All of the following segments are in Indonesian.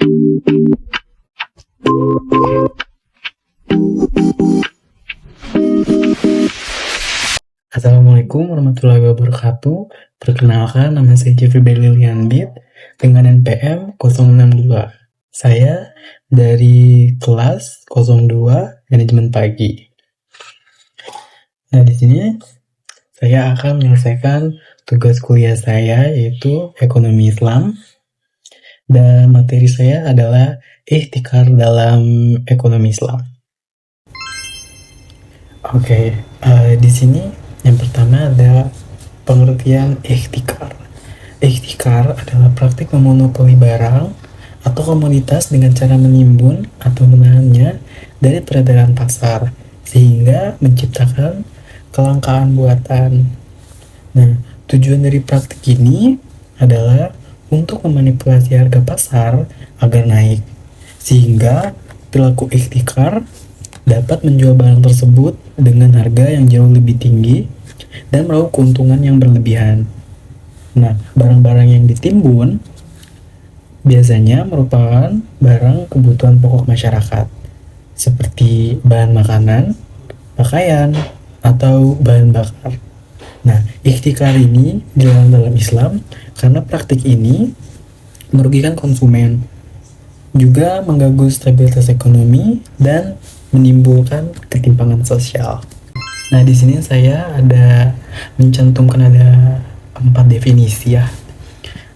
Assalamualaikum warahmatullahi wabarakatuh. Perkenalkan, nama saya Jeffrey Belilian Bit dengan NPM 062. Saya dari kelas 02 Manajemen Pagi. Nah, di sini saya akan menyelesaikan tugas kuliah saya, yaitu Ekonomi Islam. Dan materi saya adalah ikhtikar dalam ekonomi Islam. Oke, di sini yang pertama ada pengertian ikhtikar. Ikhtikar adalah praktik memonopoli barang atau komoditas dengan cara menimbun atau menahannya dari peredaran pasar sehingga menciptakan kelangkaan buatan. Nah, tujuan dari praktik ini adalah untuk memanipulasi harga pasar agar naik, sehingga pelaku ikhtikar dapat menjual barang tersebut dengan harga yang jauh lebih tinggi dan meraup keuntungan yang berlebihan. Nah, barang-barang yang ditimbun biasanya merupakan barang kebutuhan pokok masyarakat, seperti bahan makanan, pakaian, atau bahan bakar. Nah, ikhtikar ini dilarang dalam Islam karena praktik ini merugikan konsumen, juga mengganggu stabilitas ekonomi dan menimbulkan ketimpangan sosial. Nah, di sini saya ada mencantumkan ada 4 definisi ya.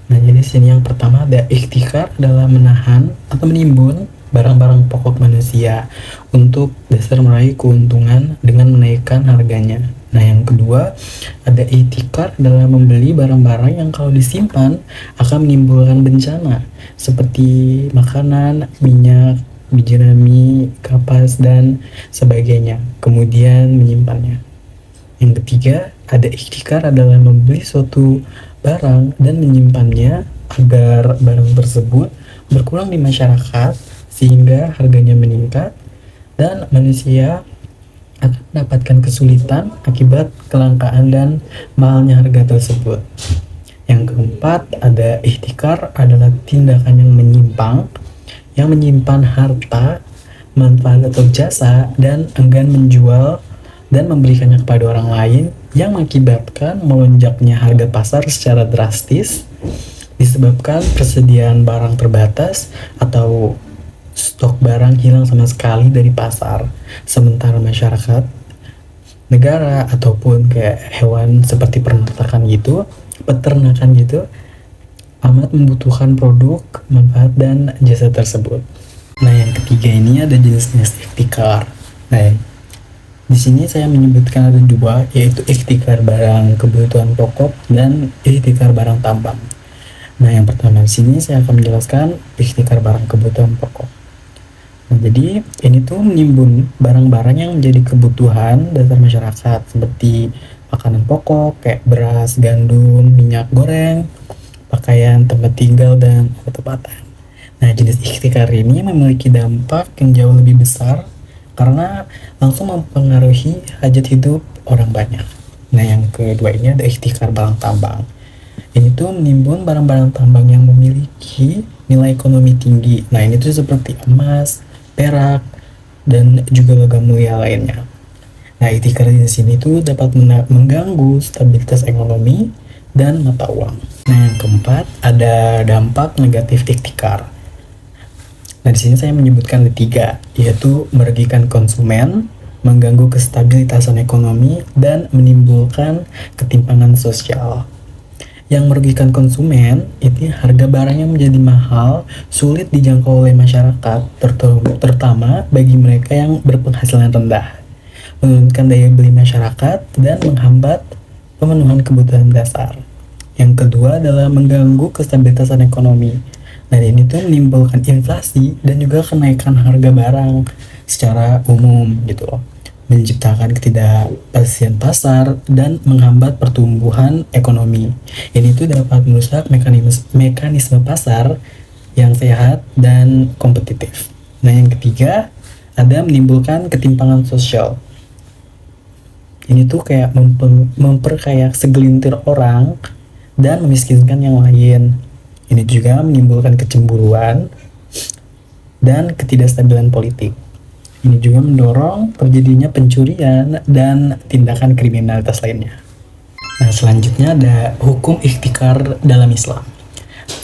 Nah, jadi di sini yang pertama ada ikhtikar adalah menahan atau menimbun barang-barang pokok manusia untuk dasar meraih keuntungan dengan menaikkan harganya. Nah, yang kedua ada ihtikar adalah membeli barang-barang yang kalau disimpan akan menimbulkan bencana seperti makanan, minyak, biji rami, kapas, dan sebagainya, kemudian menyimpannya. Yang ketiga ada ihtikar adalah membeli suatu barang dan menyimpannya agar barang tersebut berkurang di masyarakat sehingga harganya meningkat dan manusia akan mendapatkan kesulitan akibat kelangkaan dan mahalnya harga tersebut. Yang keempat ada ihtikar adalah tindakan yang menyimpang, yang menyimpan harta, manfaat atau jasa dan enggan menjual dan memberikannya kepada orang lain yang mengakibatkan melonjaknya harga pasar secara drastis disebabkan persediaan barang terbatas atau stok barang hilang sama sekali dari pasar, sementara masyarakat, negara, ataupun kayak hewan seperti peternakan gitu amat membutuhkan produk, manfaat, dan jasa tersebut. Nah, yang ketiga ini ada jenis-jenis ikhtikar. Nah, di sini saya menyebutkan ada 2, yaitu ikhtikar barang kebutuhan pokok dan ikhtikar barang tambang. Nah, yang pertama di sini saya akan menjelaskan ikhtikar barang kebutuhan pokok. Nah, jadi ini tuh menimbun barang-barang yang menjadi kebutuhan dasar masyarakat seperti makanan pokok kayak beras, gandum, minyak goreng, pakaian, tempat tinggal, dan obat-obatan. Nah, jenis ikhtikar ini memiliki dampak yang jauh lebih besar karena langsung mempengaruhi hajat hidup orang banyak. Nah, yang kedua ini ada ikhtikar barang tambang. Ini tuh menimbun barang-barang tambang yang memiliki nilai ekonomi tinggi. Nah, ini tuh seperti emas, perak, dan juga logam mulia lainnya. Nah, ikhtikar di sini tuh dapat mengganggu stabilitas ekonomi dan mata uang. Nah, yang keempat ada dampak negatif ikhtikar. Nah, di sini saya menyebutkan ada 3, yaitu merugikan konsumen, mengganggu kestabilitasan ekonomi, dan menimbulkan ketimpangan sosial. Yang merugikan konsumen itu harga barang yang menjadi mahal, sulit dijangkau oleh masyarakat, terutama bagi mereka yang berpenghasilan rendah, menurunkan daya beli masyarakat, dan menghambat pemenuhan kebutuhan dasar. Yang kedua adalah mengganggu kestabilitasan ekonomi. Nah, ini tuh menimbulkan inflasi dan juga kenaikan harga barang secara umum gitu loh, menciptakan ketidakpastian pasar dan menghambat pertumbuhan ekonomi. Ini tuh dapat merusak mekanisme pasar yang sehat dan kompetitif. Nah, yang ketiga ada menimbulkan ketimpangan sosial. Ini tuh kayak memperkaya segelintir orang dan memiskinkan yang lain. Ini juga menimbulkan kecemburuan, dan ketidakstabilan politik. Ini juga mendorong terjadinya pencurian dan tindakan kriminalitas lainnya. Nah, selanjutnya ada hukum ihtikar dalam Islam.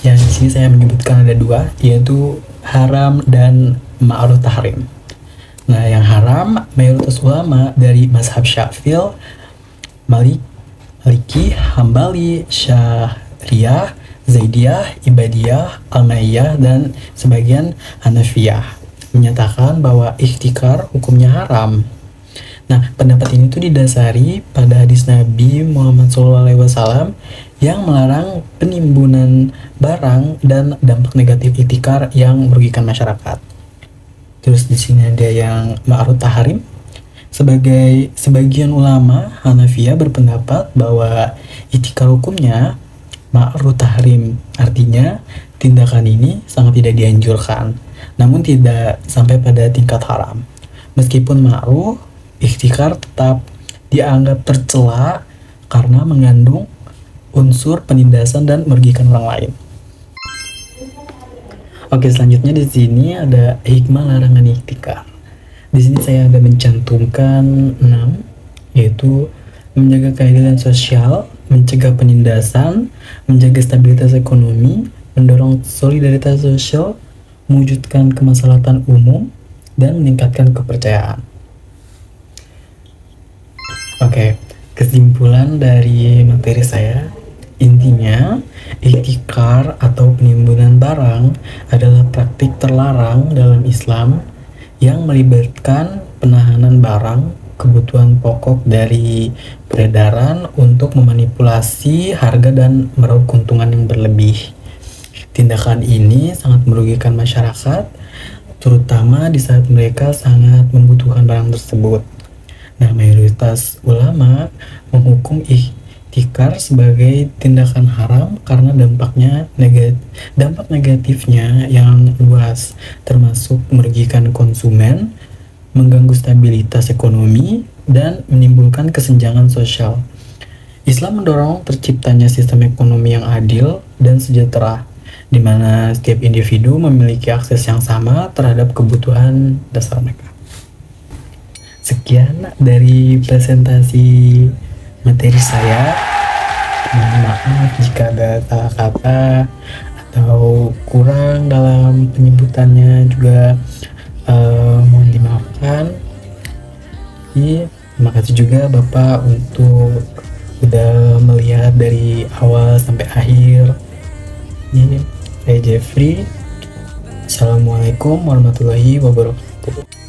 Yang di sini saya menyebutkan ada dua, yaitu haram dan ma'ruf tahrim. Nah, yang haram mayoritas ulama dari mazhab Syafi'i, Maliki, Hambali, Syariah, Zaidiyah, Ibadiyah, Al-Maiyah, dan sebagian Hanafiyah menyatakan bahwa ihtikar hukumnya haram. Nah, pendapat ini tuh didasari pada hadis Nabi Muhammad SAW yang melarang penimbunan barang dan dampak negatif ihtikar yang merugikan masyarakat. Terus di sini ada yang ma'ruf tahrim. Sebagian ulama Hanafiyah berpendapat bahwa ihtikar hukumnya ma'ruf tahrim, artinya tindakan ini sangat tidak dianjurkan, namun tidak sampai pada tingkat haram. Meskipun ma'ruf, ihtikar tetap dianggap tercela karena mengandung unsur penindasan dan merugikan orang lain. Oke, selanjutnya di sini ada hikmah larangan ihtikar. Di sini saya ada mencantumkan 6, yaitu menjaga keadilan sosial, mencegah penindasan, menjaga stabilitas ekonomi, mendorong solidaritas sosial, mewujudkan kemaslahatan umum, dan meningkatkan kepercayaan. Oke, kesimpulan dari materi saya, intinya ihtikar atau penimbunan barang adalah praktik terlarang dalam Islam yang melibatkan penahanan barang kebutuhan pokok dari peredaran untuk memanipulasi harga dan meraup keuntungan yang berlebih. Tindakan ini sangat merugikan masyarakat, terutama di saat mereka sangat membutuhkan barang tersebut. Nah, mayoritas ulama menghukum ihtikar sebagai tindakan haram karena dampak negatifnya yang luas, termasuk merugikan konsumen, mengganggu stabilitas ekonomi, dan menimbulkan kesenjangan sosial. Islam mendorong terciptanya sistem ekonomi yang adil dan sejahtera, di mana setiap individu memiliki akses yang sama terhadap kebutuhan dasar mereka. Sekian dari presentasi materi saya. Mohon maaf jika ada salah kata atau kurang dalam penyebutannya, juga mohon dimaafkan. Terima kasih juga Bapak untuk udah melihat dari awal sampai akhir. Saya Jeffrey. Assalamualaikum warahmatullahi wabarakatuh.